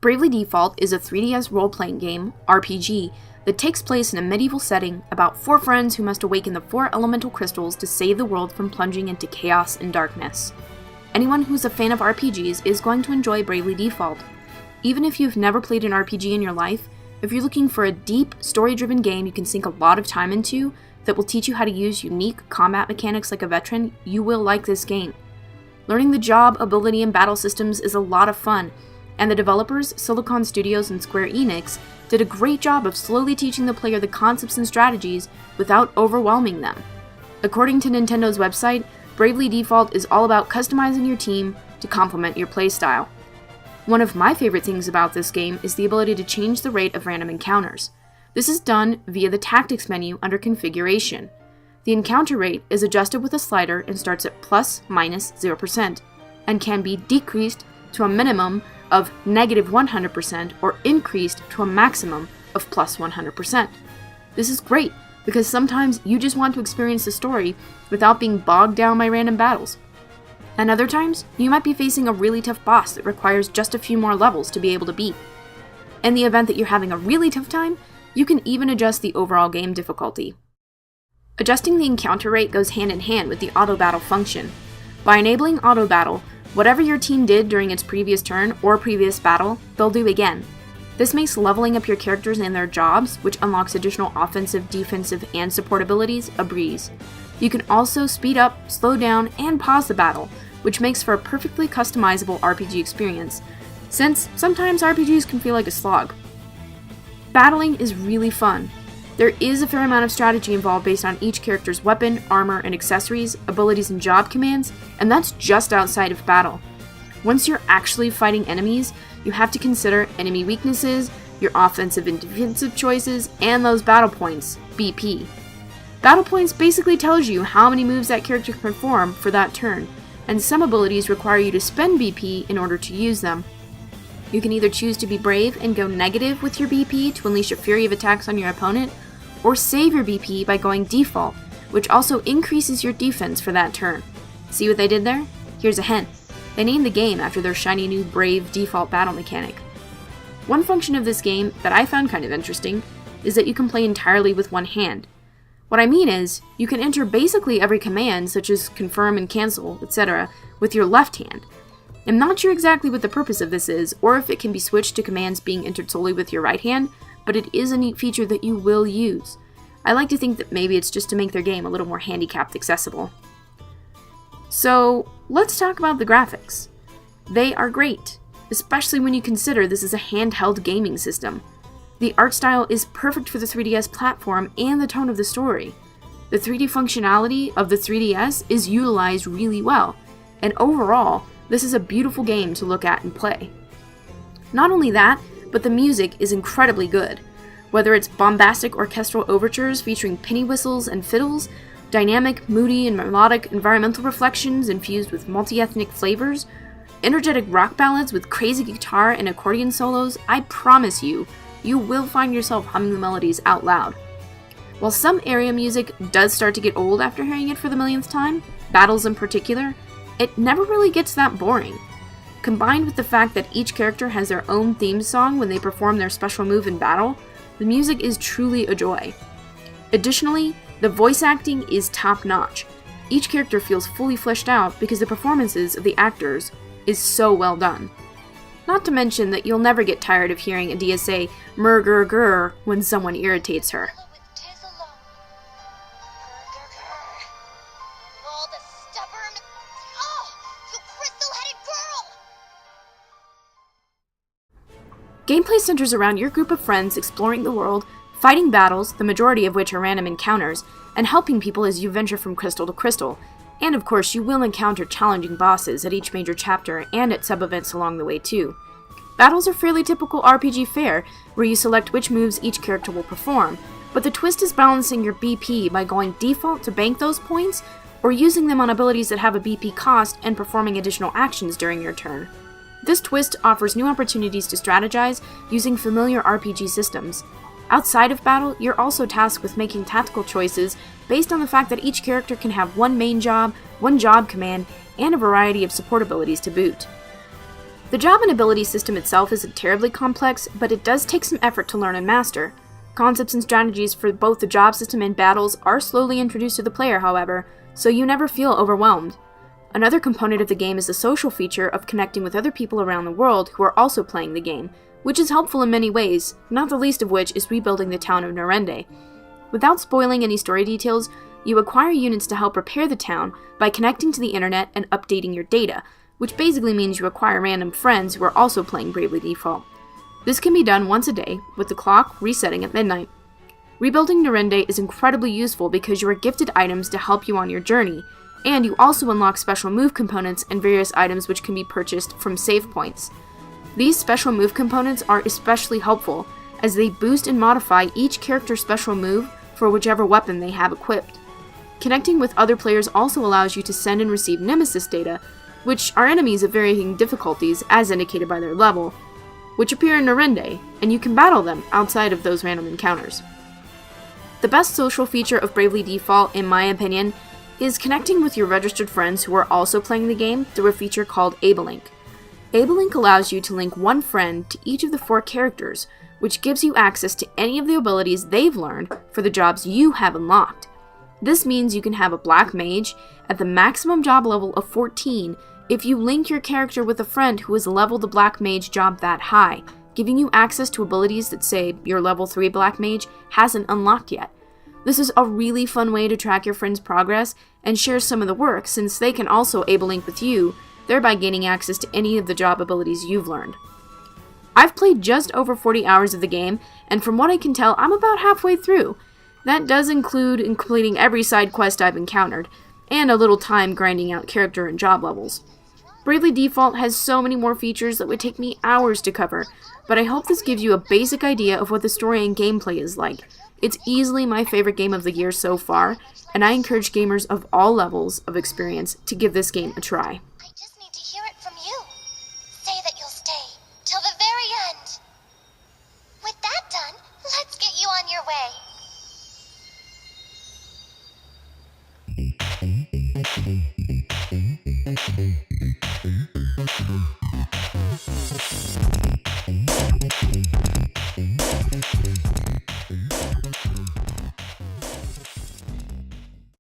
Bravely Default is a 3DS role-playing game, RPG, that takes place in a medieval setting about 4 friends who must awaken the 4 elemental crystals to save the world from plunging into chaos and darkness. Anyone who's a fan of RPGs is going to enjoy Bravely Default. Even if you've never played an RPG in your life, if you're looking for a deep, story-driven game you can sink a lot of time into that will teach you how to use unique combat mechanics like a veteran, you will like this game. Learning the job, ability, and battle systems is a lot of fun, and the developers, Silicon Studios and Square Enix, did a great job of slowly teaching the player the concepts and strategies without overwhelming them. According to Nintendo's website, Bravely Default is all about customizing your team to complement your playstyle. One of my favorite things about this game is the ability to change the rate of random encounters. This is done via the Tactics menu under Configuration. The encounter rate is adjusted with a slider and starts at ±0%, and can be decreased to a minimum of -100% or increased to a maximum of +100%. This is great because sometimes you just want to experience the story without being bogged down by random battles. And other times, you might be facing a really tough boss that requires just a few more levels to be able to beat. In the event that you're having a really tough time, you can even adjust the overall game difficulty. Adjusting the encounter rate goes hand in hand with the auto battle function. By enabling auto battle, whatever your team did during its previous turn or previous battle, they'll do again. This makes leveling up your characters and their jobs, which unlocks additional offensive, defensive, and support abilities, a breeze. You can also speed up, slow down, and pause the battle, which makes for a perfectly customizable RPG experience, since sometimes RPGs can feel like a slog. Battling is really fun. There is a fair amount of strategy involved based on each character's weapon, armor, and accessories, abilities, and job commands, and that's just outside of battle. Once you're actually fighting enemies, you have to consider enemy weaknesses, your offensive and defensive choices, and those battle points, BP. Battle points basically tells you how many moves that character can perform for that turn, and some abilities require you to spend BP in order to use them. You can either choose to be brave and go negative with your BP to unleash a fury of attacks on your opponent, or save your BP by going default, which also increases your defense for that turn. See what they did there? Here's a hint. They named the game after their shiny new Brave default battle mechanic. One function of this game that I found kind of interesting is that you can play entirely with one hand. What I mean is, you can enter basically every command, such as confirm and cancel, etc., with your left hand. I'm not sure exactly what the purpose of this is, or if it can be switched to commands being entered solely with your right hand, but it is a neat feature that you will use. I like to think that maybe it's just to make their game a little more handicapped accessible. So, let's talk about the graphics. They are great, especially when you consider this is a handheld gaming system. The art style is perfect for the 3DS platform and the tone of the story. The 3D functionality of the 3DS is utilized really well, and overall, this is a beautiful game to look at and play. Not only that, but the music is incredibly good. Whether it's bombastic orchestral overtures featuring penny whistles and fiddles, dynamic, moody, and melodic environmental reflections infused with multi-ethnic flavors, energetic rock ballads with crazy guitar and accordion solos, I promise you, you will find yourself humming the melodies out loud. While some area music does start to get old after hearing it for the millionth time, battles in particular, it never really gets that boring. Combined with the fact that each character has their own theme song when they perform their special move in battle, the music is truly a joy. Additionally, the voice acting is top-notch. Each character feels fully fleshed out because the performances of the actors is so well done. Not to mention that you'll never get tired of hearing Edea say "murgur-gur" when someone irritates her. Gameplay centers around your group of friends exploring the world, fighting battles, the majority of which are random encounters, and helping people as you venture from crystal to crystal. And of course, you will encounter challenging bosses at each major chapter and at sub-events along the way too. Battles are fairly typical RPG fare, where you select which moves each character will perform, but the twist is balancing your BP by going default to bank those points, or using them on abilities that have a BP cost and performing additional actions during your turn. This twist offers new opportunities to strategize using familiar RPG systems. Outside of battle, you're also tasked with making tactical choices based on the fact that each character can have one main job, one job command, and a variety of support abilities to boot. The job and ability system itself isn't terribly complex, but it does take some effort to learn and master. Concepts and strategies for both the job system and battles are slowly introduced to the player, however, so you never feel overwhelmed. Another component of the game is the social feature of connecting with other people around the world who are also playing the game, which is helpful in many ways, not the least of which is rebuilding the town of Norende. Without spoiling any story details, you acquire units to help repair the town by connecting to the internet and updating your data, which basically means you acquire random friends who are also playing Bravely Default. This can be done once a day, with the clock resetting at midnight. Rebuilding Norende is incredibly useful because you are gifted items to help you on your journey, and you also unlock special move components and various items which can be purchased from save points. These special move components are especially helpful, as they boost and modify each character's special move for whichever weapon they have equipped. Connecting with other players also allows you to send and receive Nemesis data, which are enemies of varying difficulties as indicated by their level, which appear in Norende, and you can battle them outside of those random encounters. The best social feature of Bravely Default, in my opinion, is connecting with your registered friends who are also playing the game through a feature called AbleLink. AbleLink allows you to link one friend to each of the 4 characters, which gives you access to any of the abilities they've learned for the jobs you have unlocked. This means you can have a Black Mage at the maximum job level of 14 if you link your character with a friend who has leveled the Black Mage job that high, giving you access to abilities that say your level 3 Black Mage hasn't unlocked yet. This is a really fun way to track your friend's progress and share some of the work, since they can also AbleLink with you, thereby gaining access to any of the job abilities you've learned. I've played just over 40 hours of the game, and from what I can tell, I'm about halfway through. That does include completing every side quest I've encountered, and a little time grinding out character and job levels. Bravely Default has so many more features that would take me hours to cover, but I hope this gives you a basic idea of what the story and gameplay is like. It's easily my favorite game of the year so far, and I encourage gamers of all levels of experience to give this game a try. I just need to hear it from you. Say that you'll stay till the very end. With that done, let's get you on your way.